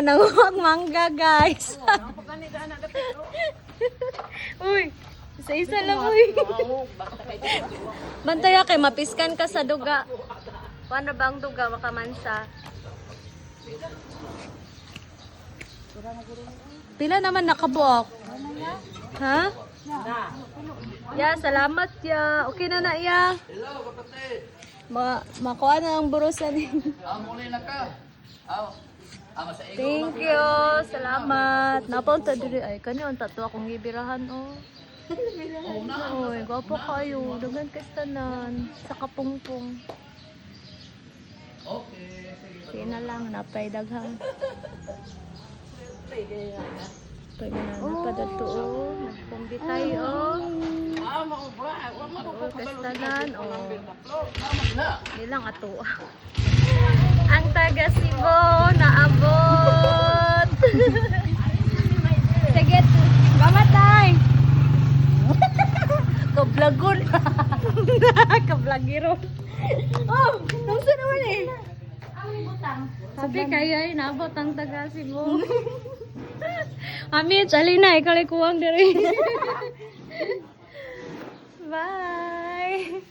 nga nanguhag mangga, guys. Uy, isa-isa lang, uy. Bantaya kay mapiskan ka sa duga. Paano ba ang duga makamansa? Pila naman nakabuok? Ha? Ya, salamat ya. Okay na ya. Makuha na ang burusan. Thank you. Salamat. Napunta diri ay kani ang tato akong gibirahan oh. Oy, gwapo kayo. Dagan kastanan sa kapungpong. Okay. Sige na lang napay daghang. Pwede na napadadto oh. Nagpumbitay oh. Kastanan oh. Ilang ato. Ang taga Cebu naabot. Sige, mamatay. Kablagon. Kablagiro. Oh, nungsa naman eh. Ang butang. Sabi kaya ay naabot ang taga Cebu. Ami, chali na ikaw kuwang diri. Bye.